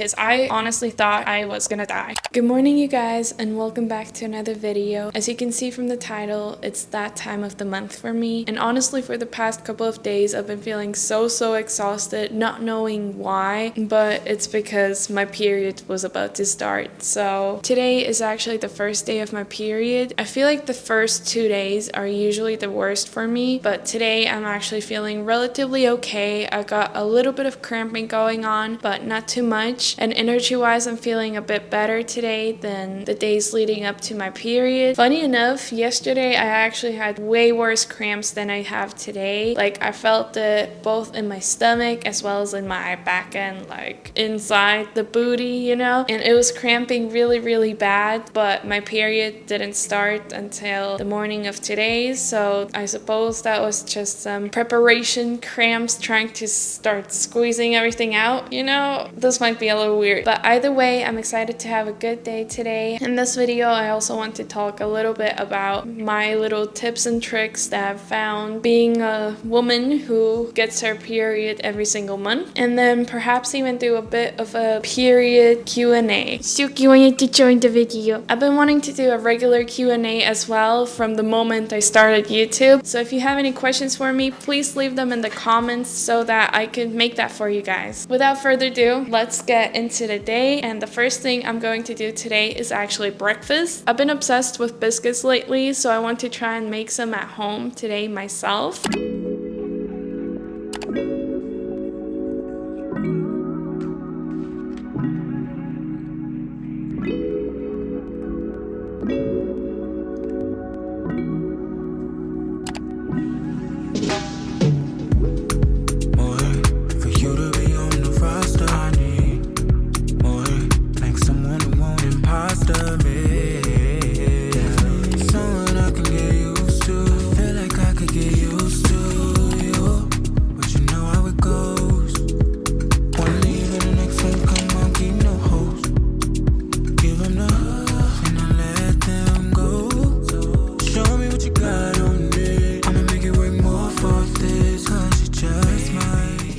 because I honestly thought I was gonna die. Good morning, you guys, and welcome back to another video. As you can see from the title, it's that time of the month for me, and honestly for the past couple of days I've been feeling so exhausted, not knowing why, but it's because my period was about to start. So today is actually the first day of my period. I feel like the first 2 days are usually the worst for me, but today I'm actually feeling relatively okay. I got a little bit of cramping going on, but not too much, and energy wise I'm feeling a bit better today than the days leading up to my period. Funny enough, yesterday I actually had way worse cramps than I have today. Like, I felt it both in my stomach as well as in my back end, like inside the booty, you know, and it was cramping really bad, but my period didn't start until the morning of today, so I suppose that was just some preparation cramps trying to start squeezing everything out, you know. This might be a little weird, but either way I'm excited to have a good day today. In this video I also want to talk a little bit about my little tips and tricks that I've found being a woman who gets her period every single month, and then perhaps even do a bit of a period Q&A. Suki wanted to join the video. I've been wanting to do a regular Q&A as well from the moment I started YouTube, so if you have any questions for me, please leave them in the comments so that I can make that for you guys. Without further ado, let's get into the day, and the first thing I'm going to do today is actually breakfast. I've been obsessed with biscuits lately, so I want to try and make some at home today myself.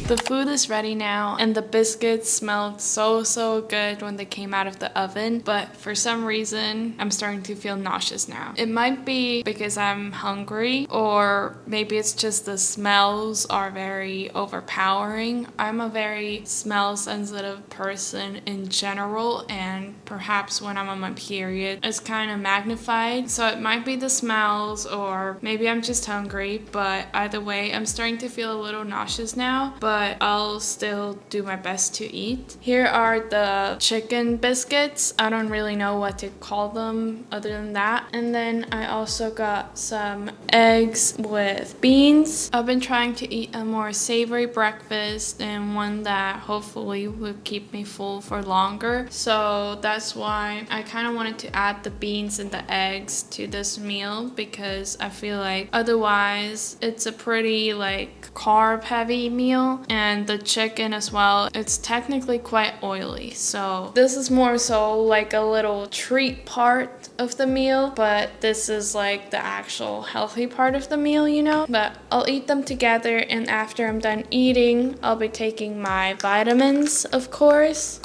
The food is ready now, and the biscuits smelled so good when they came out of the oven, but for some reason I'm starting to feel nauseous now. It might be because I'm hungry, or maybe it's just the smells are very overpowering. I'm a very smell sensitive person in general, and perhaps when I'm on my period it's kind of magnified, so it might be the smells or maybe I'm just hungry, but either way I'm starting to feel a little nauseous now, but I'll still do my best to eat. Here are the chicken biscuits. I don't really know what to call them other than that. And then I also got some eggs with beans. I've been trying to eat a more savory breakfast and one that hopefully will keep me full for longer. So that's why I kind of wanted to add the beans and the eggs to this meal, because I feel like otherwise it's a pretty like carb heavy meal. And the chicken as well, it's technically quite oily, so this is more so like a little treat part of the meal, but this is like the actual healthy part of the meal, you know. But I'll eat them together, and after I'm done eating I'll be taking my vitamins, of course.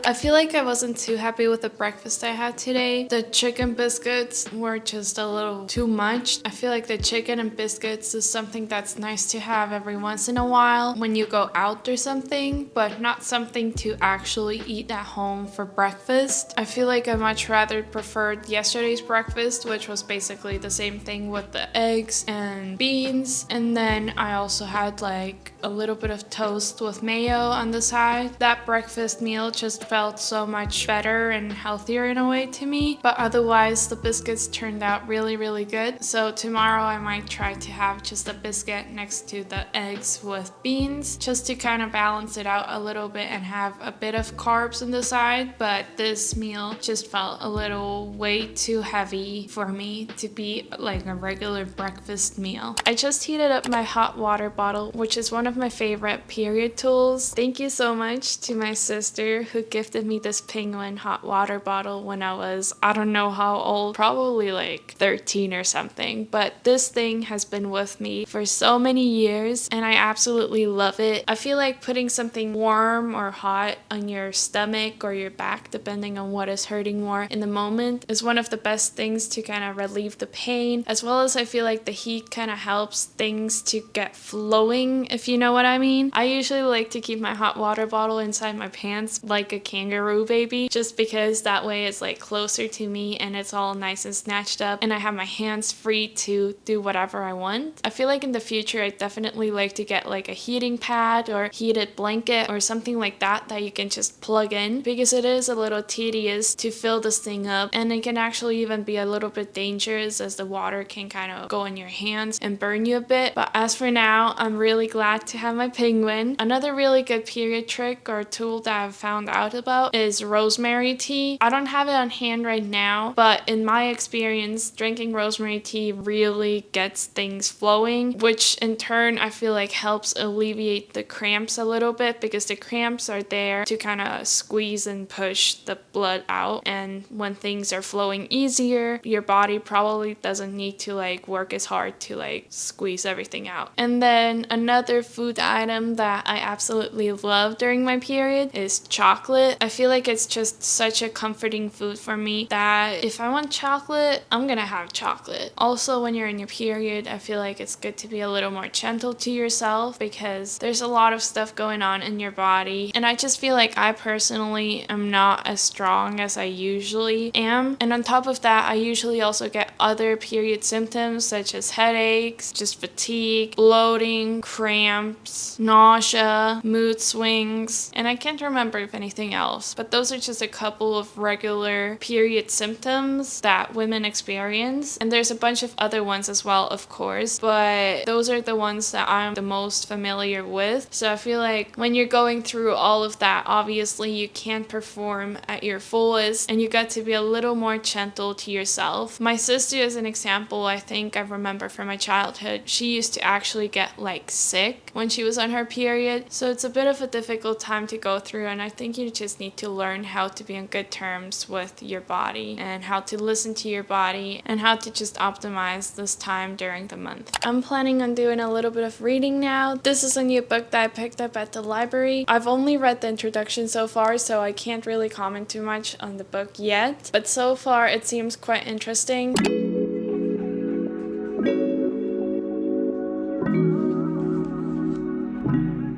I feel like I wasn't too happy with the breakfast I had today. The chicken biscuits were just a little too much. I feel like the chicken and biscuits is something that's nice to have every once in a while when you go out or something, but not something to actually eat at home for breakfast. I feel like I much rather preferred yesterday's breakfast, which was basically the same thing with the eggs and beans, and then I also had like a little bit of toast with mayo on the side. That breakfast meal just felt so much better and healthier in a way to me, but otherwise the biscuits turned out really good. So tomorrow I might try to have just a biscuit next to the eggs with beans, just to kind of balance it out a little bit and have a bit of carbs on the side. But this meal just felt a little way too heavy for me to be like a regular breakfast meal. I just heated up my hot water bottle, which is one of my favorite period tools. Thank you so much to my sister who gifted gifted me this penguin hot water bottle when I was, I don't know how old, probably like 13 or something. But this thing has been with me for so many years and I absolutely love it. I feel like putting something warm or hot on your stomach or your back, depending on what is hurting more in the moment, is one of the best things to kind of relieve the pain, as well as I feel like the heat kind of helps things to get flowing, if you know what I mean. I usually like to keep my hot water bottle inside my pants like a kangaroo baby, just because that way it's like closer to me and it's all nice and snatched up and I have my hands free to do whatever I want. I feel like in the future I'd definitely like to get like a heating pad or heated blanket or something like that you can just plug in, because it is a little tedious to fill this thing up and it can actually even be a little bit dangerous as the water can kind of go in your hands and burn you a bit. But as for now, I'm really glad to have my penguin. Another really good period trick or tool that I've found out about is rosemary tea. I don't have it on hand right now, but in my experience, drinking rosemary tea really gets things flowing, which in turn I feel like helps alleviate the cramps a little bit, because the cramps are there to kind of squeeze and push the blood out, and when things are flowing easier, your body probably doesn't need to like work as hard to like squeeze everything out. And then another food item that I absolutely love during my period is chocolate. I feel like it's just such a comforting food for me that if I want chocolate, I'm gonna have chocolate. Also, when you're in your period, I feel like it's good to be a little more gentle to yourself, because there's a lot of stuff going on in your body, and I just feel like I personally am not as strong as I usually am. And on top of that, I usually also get other period symptoms such as headaches, just fatigue, bloating, cramps, nausea, mood swings, and I can't remember if anything else, but those are just a couple of regular period symptoms that women experience. And there's a bunch of other ones as well, of course, but those are the ones that I'm the most familiar with. So I feel like when you're going through all of that, obviously you can't perform at your fullest and you got to be a little more gentle to yourself. My sister, as an example, I think I remember from my childhood, she used to actually get like sick when she was on her period. So it's a bit of a difficult time to go through, and I think you just need to learn how to be on good terms with your body and how to listen to your body and how to just optimize this time during the month. I'm planning on doing a little bit of reading now. This is a new book that I picked up at the library. I've only read the introduction so far, so I can't really comment too much on the book yet, but so far it seems quite interesting.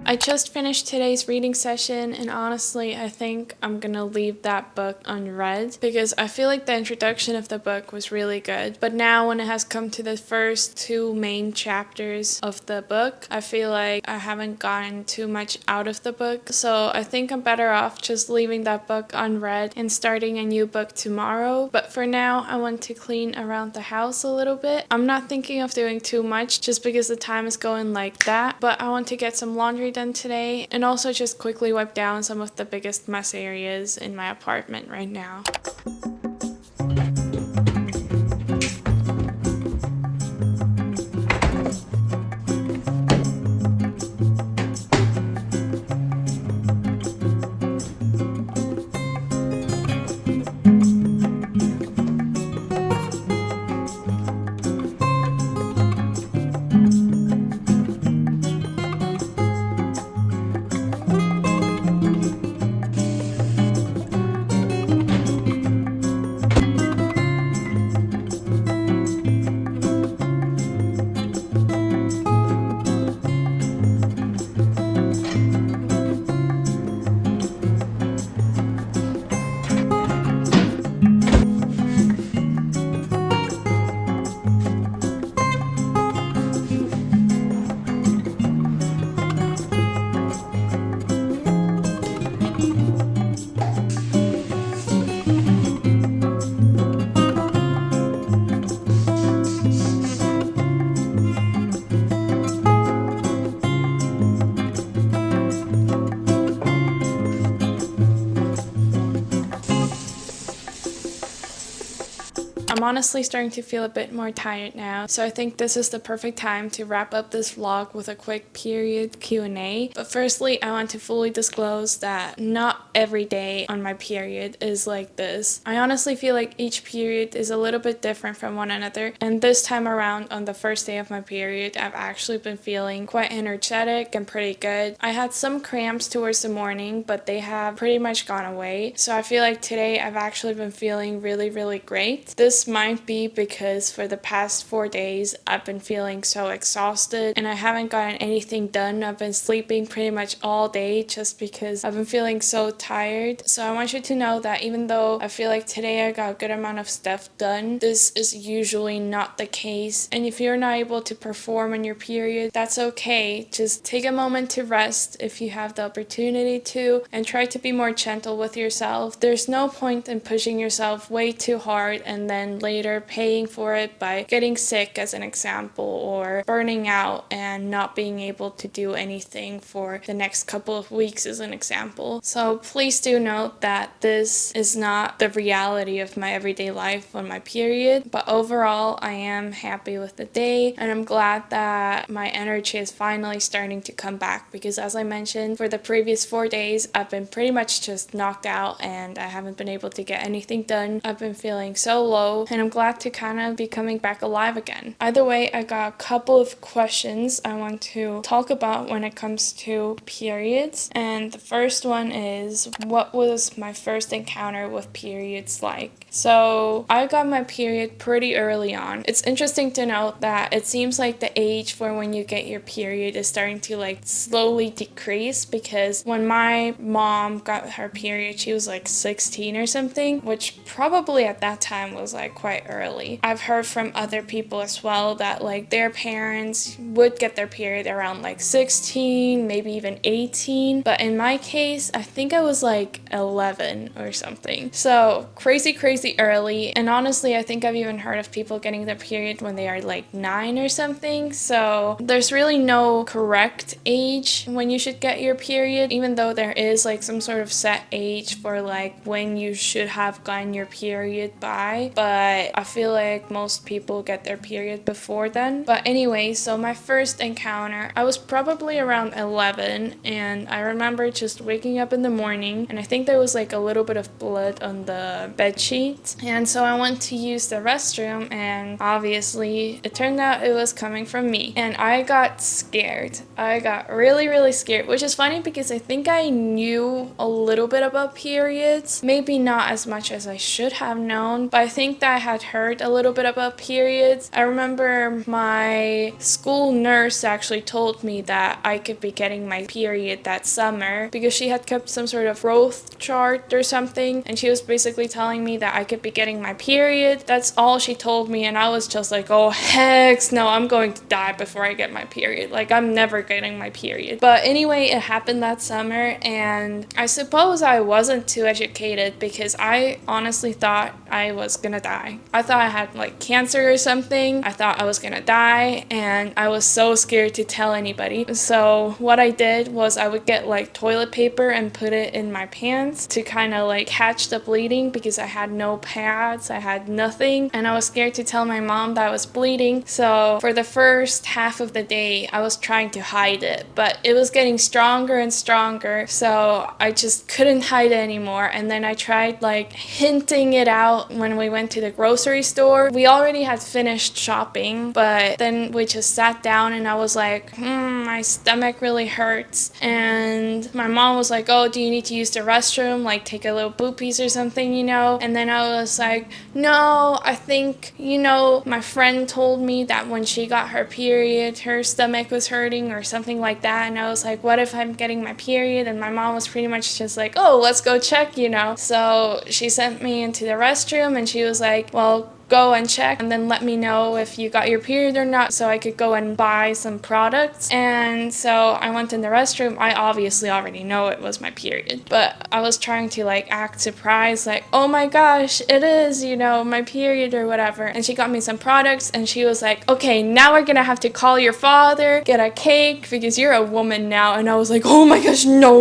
I just finished today's reading session, and honestly, I think I'm gonna leave that book unread because I feel like the introduction of the book was really good. But now when it has come to the first two main chapters of the book, I feel like I haven't gotten too much out of the book. So I think I'm better off just leaving that book unread and starting a new book tomorrow. But for now, I want to clean around the house a little bit. I'm not thinking of doing too much just because the time is going like that, but I want to get some laundry done today and also just quickly wipe down some of the biggest mess areas in my apartment right now. I'm honestly starting to feel a bit more tired now, so I think this is the perfect time to wrap up this vlog with a quick period Q&A. But firstly, I want to fully disclose that not every day on my period is like this. I honestly feel like each period is a little bit different from one another, and this time around on the first day of my period, I've actually been feeling quite energetic and pretty good. I had some cramps towards the morning, but they have pretty much gone away, so I feel like today I've actually been feeling really great. This might be because for the past 4 days I've been feeling so exhausted and I haven't gotten anything done. I've been sleeping pretty much all day just because I've been feeling so tired. So I want you to know that even though I feel like today I got a good amount of stuff done, this is usually not the case. And if you're not able to perform on your period, that's okay. Just take a moment to rest if you have the opportunity to, and try to be more gentle with yourself. There's no point in pushing yourself way too hard and then later paying for it by getting sick, as an example, or burning out and not being able to do anything for the next couple of weeks, as an example. So please do note that this is not the reality of my everyday life on my period, but overall I am happy with the day and I'm glad that my energy is finally starting to come back, because as I mentioned, for the previous 4 days I've been pretty much just knocked out and I haven't been able to get anything done. I've been feeling so low and I'm glad to kind of be coming back alive again. Either way, I got a couple of questions I want to talk about when it comes to periods, and the first one is, what was my first encounter with periods like? So I got my period pretty early on. It's interesting to note that it seems like the age for when you get your period is starting to like slowly decrease, because when my mom got her period she was like 16 or something, which probably at that time was like quite early. I've heard from other people as well that like their parents would get their period around like 16, maybe even 18, but in my case I think I was like 11 or something. So crazy early, and honestly I think I've even heard of people getting their period when they are like 9 or something. So there's really no correct age when you should get your period, even though there is like some sort of set age for like when you should have gotten your period by, but I feel like most people get their period before then. But anyway, so my first encounter, I was probably around 11, and I remember just waking up in the morning and I think there was like a little bit of blood on the bed sheet, and so I went to use the restroom and obviously it turned out it was coming from me, and I got scared. I got really scared, which is funny because I think I knew a little bit about periods, maybe not as much as I should have known, but I think that I had heard a little bit about periods. I remember my school nurse actually told me that I could be getting my period that summer because she had kept some sort of growth chart or something, and she was basically telling me that I could be getting my period. That's all she told me, and I was just like, oh heck no, I'm going to die before I get my period. Like, I'm never getting my period. But anyway, it happened that summer, and I suppose I wasn't too educated because I honestly thought I was gonna die. I thought I had like cancer or something. I thought I was gonna die, and I was so scared to tell anybody. So what I did was I would get like toilet paper and put it in my pants to kind of like catch the bleeding, because I had no pads, I had nothing, and I was scared to tell my mom that I was bleeding. So for the first half of the day I was trying to hide it, but it was getting stronger and stronger, so I just couldn't hide it anymore. And then I tried like hinting it out when we went to the grocery store. We already had finished shopping, but then we just sat down and I was like, my stomach really hurts, and my mom was like, oh, do you need to use the restroom, like take a little poopies or something, you know? And then I was like, no, I think, you know, my friend told me that when she got her period her stomach was hurting or something like that. And I was like, what if I'm getting my period? And my mom was pretty much just like, oh, let's go check, you know? So she sent me into the restroom and she was like, well, go and check and then let me know if you got your period or not, so I could go and buy some products. And so I went in the restroom. I obviously already know it was my period, but I was trying to like act surprised, like, oh my gosh, it is, you know, my period or whatever. And she got me some products and she was like, okay, now we're gonna have to call your father, get a cake because you're a woman now. And I was like, oh my gosh, no,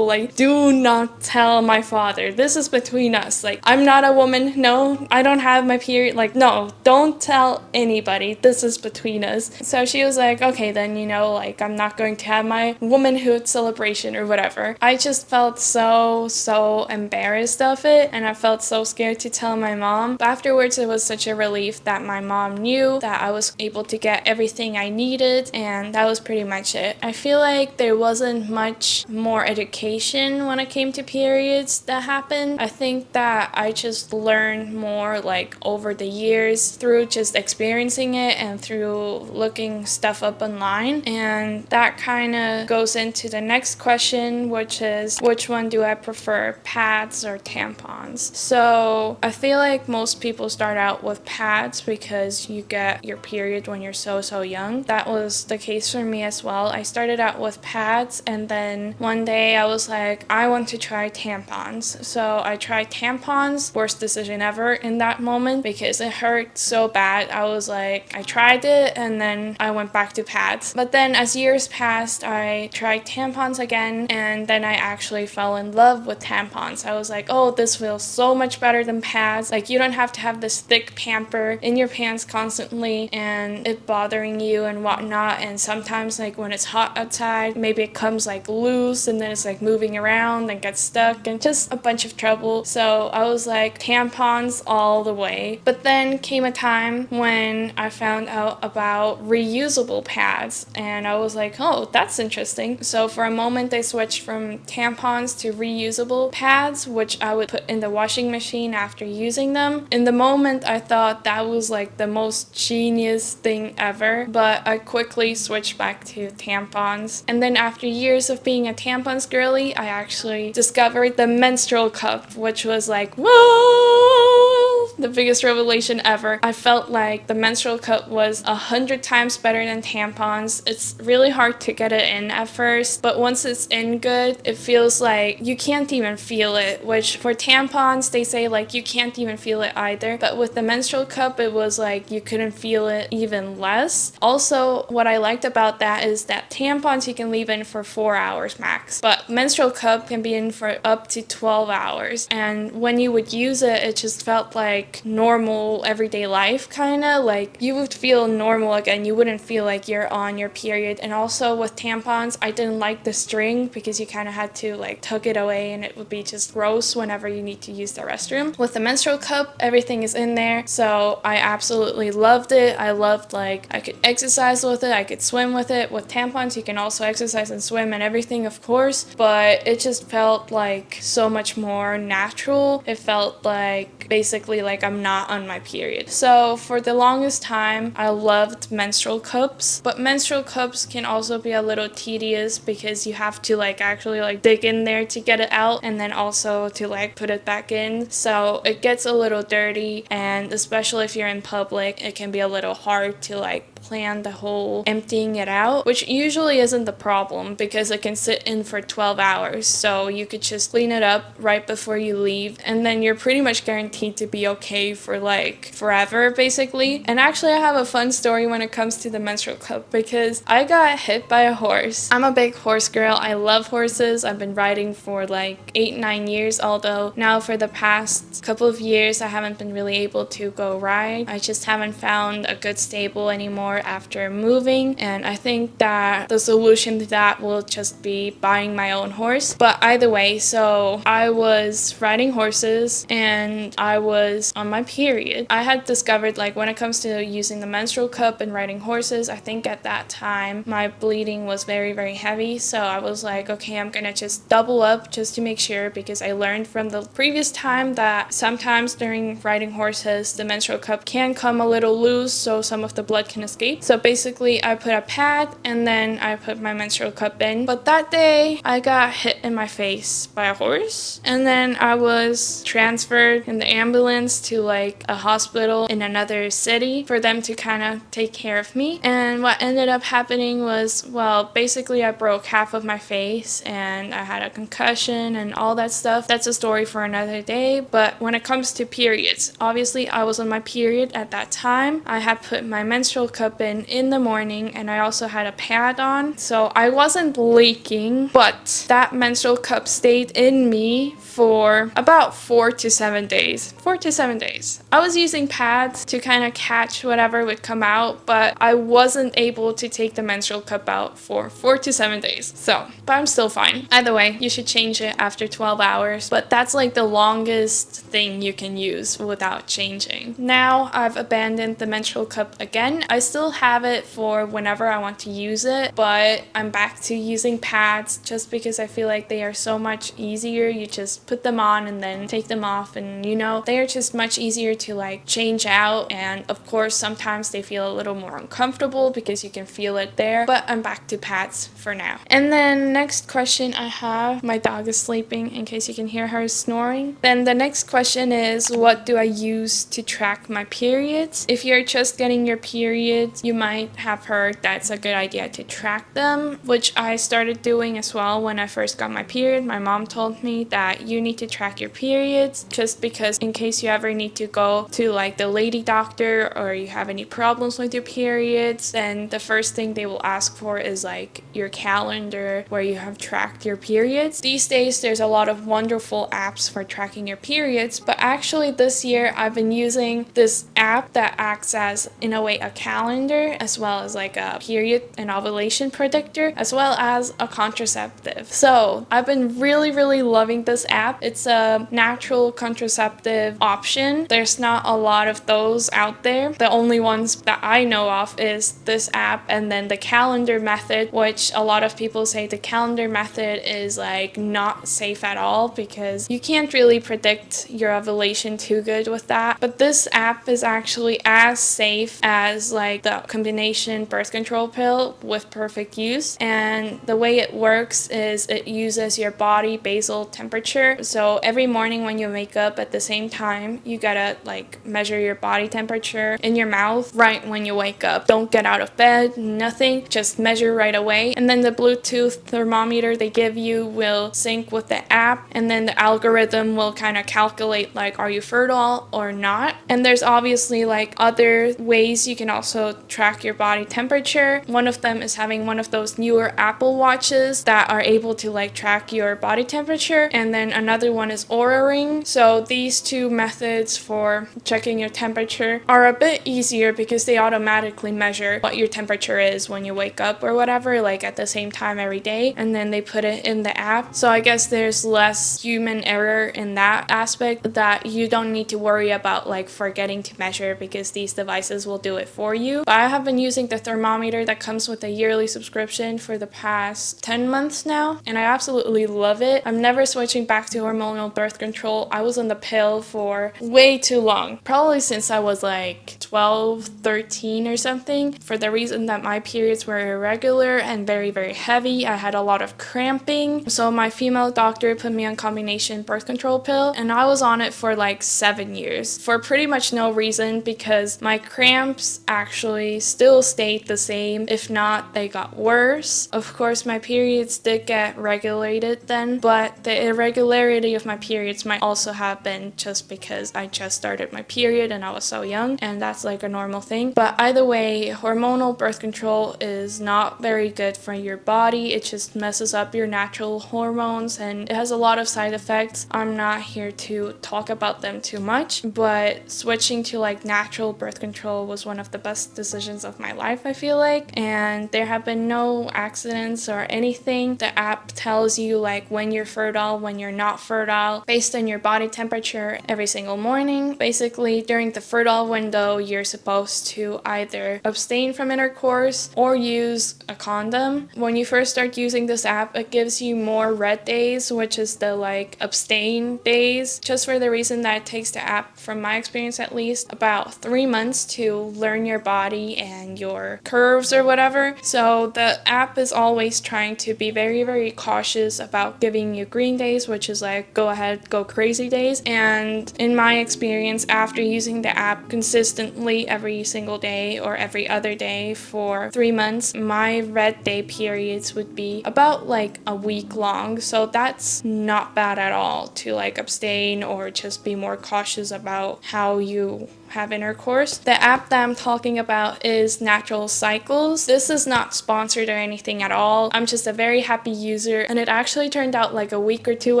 like, do not tell my father. This is between us. Like, I'm not a woman. No, I don't don't have my period, like, no, don't tell anybody, this is between us. So she was like, okay, then, you know, like, I'm not going to have my womanhood celebration or whatever. I just felt so embarrassed of it, and I felt so scared to tell my mom. But afterwards, it was such a relief that my mom knew that I was able to get everything I needed, and that was pretty much it. I feel like there wasn't much more education when it came to periods that happened. I think that I just learned more like over the years through just experiencing it and through looking stuff up online. And that kind of goes into the next question, which is, which one do I prefer, pads or tampons? So I feel like most people start out with pads because you get your period when you're so young. That was the case for me as well. I started out with pads, and then one day I was like, I want to try tampons. So I tried tampons. Worst decision ever in that moment because it hurt so bad. I was like, I tried it and then I went back to pads. But then as years passed, I tried tampons again, and then I actually fell in love with tampons. I was like, oh, this feels so much better than pads. Like, you don't have to have this thick pamper in your pants constantly and it bothering you and whatnot. And sometimes, like, when it's hot outside, maybe it comes like loose and then it's like moving around and gets stuck and just a bunch of trouble. So I was like, tampons all the way. But then came a time when I found out about reusable pads, and I was like, oh, that's interesting. So for a moment I switched from tampons to reusable pads, which I would put in the washing machine after using them. In the moment I thought that was like the most genius thing ever, but I quickly switched back to tampons. And then after years of being a tampons girly, I actually discovered the menstrual cup, which was like, whoa, the biggest revelation ever. I felt like the menstrual cup was 100 times better than tampons. It's really hard to get it in at first, but once it's in good, it feels like you can't even feel it, which for tampons, they say like you can't even feel it either. But with the menstrual cup, it was like you couldn't feel it even less. Also, what I liked about that is that tampons you can leave in for 4 hours max, but menstrual cup can be in for up to 12 hours. And when you would use it, it just felt like normal everyday life, kind of like you would feel normal again. You wouldn't feel like you're on your period. And also with tampons, I didn't like the string because you kind of had to like tug it away and it would be just gross whenever you need to use the restroom. With the menstrual cup, everything is in there, so I absolutely loved it. I loved, like, I could exercise with it, I could swim with it. With tampons, you can also exercise and swim and everything, of course, but it just felt like so much more natural. It felt like basically like I'm not on my period. So for the longest time, I loved menstrual cups, but menstrual cups can also be a little tedious because you have to like actually like dig in there to get it out and then also to like put it back in. So it gets a little dirty, and especially if you're in public, it can be a little hard to like plan the whole emptying it out, which usually isn't the problem because it can sit in for 12 hours. So you could just clean it up right before you leave, and then you're pretty much guaranteed to be okay for like forever, basically. And actually, I have a fun story when it comes to the menstrual cup because I got hit by a horse. I'm a big horse girl. I love horses. I've been riding for like 8-9 years, although now for the past couple of years, I haven't been really able to go ride. I just haven't found a good stable anymore after moving, and I think that the solution to that will just be buying my own horse. But either way, so I was riding horses and I was on my period. I had discovered, like, when it comes to using the menstrual cup and riding horses, I think at that time my bleeding was very heavy, so I was like, okay, I'm gonna just double up just to make sure, because I learned from the previous time that sometimes during riding horses the menstrual cup can come a little loose, so some of the blood can escape. So basically I put a pad and then I put my menstrual cup in. But that day I got hit in my face by a horse, and then I was transferred in the ambulance to like a hospital in another city for them to kind of take care of me. And what ended up happening was, well, basically I broke half of my face and I had a concussion and all that stuff. That's a story for another day. But when it comes to periods, obviously I was on my period at that time. I had put my menstrual cup cup in the morning, and I also had a pad on, so I wasn't leaking, but that menstrual cup stayed in me for about 4 to 7 days. 4 to 7 days. I was using pads to kind of catch whatever would come out, but I wasn't able to take the menstrual cup out for 4 to 7 days. So, but I'm still fine. Either way, you should change it after 12 hours, but that's like the longest thing you can use without changing. Now I've abandoned the menstrual cup again. I still have it for whenever I want to use it, but I'm back to using pads just because I feel like they are so much easier. You just put them on and then take them off, and you know, they are just much easier to like change out, and of course sometimes they feel a little more uncomfortable because you can feel it there, but I'm back to pads for now. And then next question I have, my dog is sleeping in case you can hear her snoring. Then the next question is, what do I use to track my periods? If you're just getting your periods, you might have heard that's a good idea to track them, which I started doing as well when I first got my period. My mom told me that you need to track your periods just because in case you ever need to go to like the lady doctor or you have any problems with your periods, then the first thing they will ask for is like your calendar where you have tracked your periods. These days there's a lot of wonderful apps for tracking your periods, but actually this year I've been using this app that acts as, in a way, a calendar as well as like a period and ovulation predictor as well as a contraceptive. So I've been really loving this app. It's a natural contraceptive option. There's not a lot of those out there. The only ones that I know of is this app and then the calendar method, which a lot of people say the calendar method is like not safe at all because you can't really predict your ovulation too good with that. But this app is actually as safe as like the combination birth control pill with perfect use. And the way it works is it uses your body basal temperature. So every morning when you wake up at the same time, you gotta like measure your body temperature in your mouth right when you wake up. Don't get out of bed, nothing, just measure right away. And then the Bluetooth thermometer they give you will sync with the app, and then the algorithm will kind of calculate like, are you fertile or not? And there's obviously like other ways you can also track your body temperature. One of them is having one of those newer Apple watches that are able to like track your body temperature, and then another one is Oura Ring. So these two methods for checking your temperature are a bit easier because they automatically measure what your temperature is when you wake up or whatever, like at the same time every day, and then they put it in the app. So I guess there's less human error in that aspect, that you don't need to worry about like forgetting to measure because these devices will do it for you. But I have been using the thermometer that comes with a yearly subscription for the past 10 months now, and I absolutely love it. I'm never switching back to hormonal birth control. I was on the pill for way too long, probably since I was like 12, 13 or something, for the reason that my periods were irregular and very heavy. I had a lot of cramping, so my female doctor put me on combination birth control pill, and I was on it for like 7 years for pretty much no reason because my cramps actually still stayed the same. If not, they got worse. Of course, my periods did get regulated then, but the irregularity of my periods might also have been just because I just started my period and I was so young, and that's like a normal thing. But either way, hormonal birth control is not very good for your body. It just messes up your natural hormones and it has a lot of side effects. I'm not here to talk about them too much, but switching to like natural birth control was one of the best decisions of my life, I feel like, and there have been no accidents or anything. The app tells you like when you're fertile, when you're not fertile, based on your body temperature every single morning. Basically, during the fertile window, you're supposed to either abstain from intercourse or use a condom. When you first start using this app, it gives you more red days, which is the like abstain days, just for the reason that it takes the app, from my experience at least, about 3 months to learn your body and your curves or whatever. So the app is always trying to be very cautious about giving you green days, which is like go ahead, go crazy days. And in my experience, after using the app consistently every single day or every other day for 3 months, my red day periods would be about like a week long. So that's not bad at all to like abstain or just be more cautious about how you have intercourse. The app that I'm talking about is Natural Cycles. This is not sponsored or anything at all. I'm just a very happy user, and it actually turned out like a week or two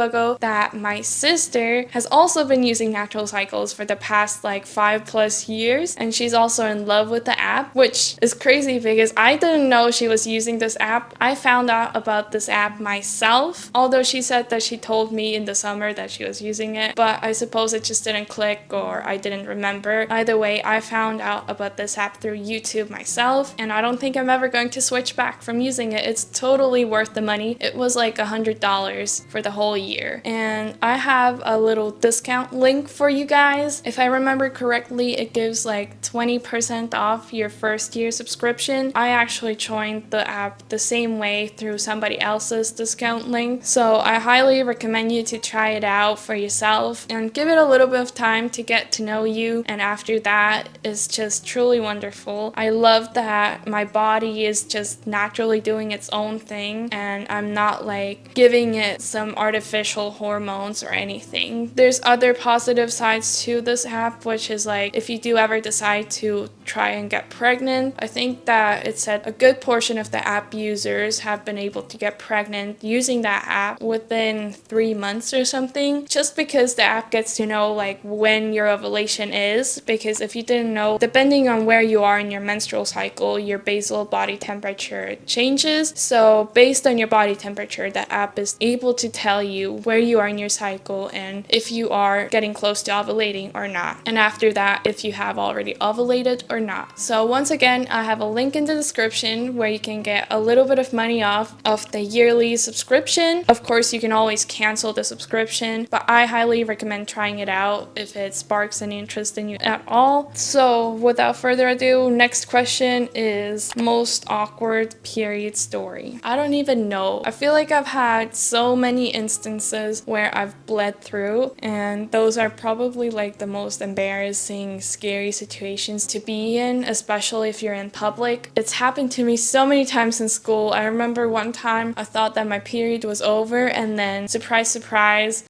ago that my sister has also been using Natural Cycles for the past like 5+ years, and she's also in love with the app, which is crazy because I didn't know she was using this app. I found out about this app myself, although she said that she told me in the summer that she was using it, but I suppose it just didn't click or I didn't remember. Either way, I found out about this app through YouTube myself, and I don't think I'm ever going to switch back from using it. It's totally worth the money. It was like $100 for the whole year, and I have a little discount link for you guys. If I remember correctly, it gives like 20% off your first year subscription. I actually joined the app the same way through somebody else's discount link, so I highly recommend you to try it out for yourself and give it a little bit of time to get to know you, and after that it's just truly wonderful. I love that my body is just naturally doing its own thing and I'm not like giving it some artificial hormones or anything. There's other positive sides to this app, which is like if you do ever decide to try and get pregnant, I think that it said a good portion of the app users have been able to get pregnant using that app within 3 months or something, just because the app gets to know like when your ovulation is. Because if you didn't know, depending on where you are in your menstrual cycle, your basal body temperature changes. So based on your body temperature, the app is able to tell you where you are in your cycle and if you are getting close to ovulating or not, and after that if you have already ovulated or not. So once again, I have a link in the description where you can get a little bit of money off of the yearly subscription. Of course, you can always cancel the subscription, but I highly recommend trying it out if it sparks any interest in you at all. So without further ado, next question is most awkward period story. I don't even know. I feel like I've had so many instances where I've bled through, and those are probably like the most embarrassing, scary situations to be in, especially if you're in public. It's happened to me so many times in school. I remember one time I thought that my period was over, and then surprise, surprise,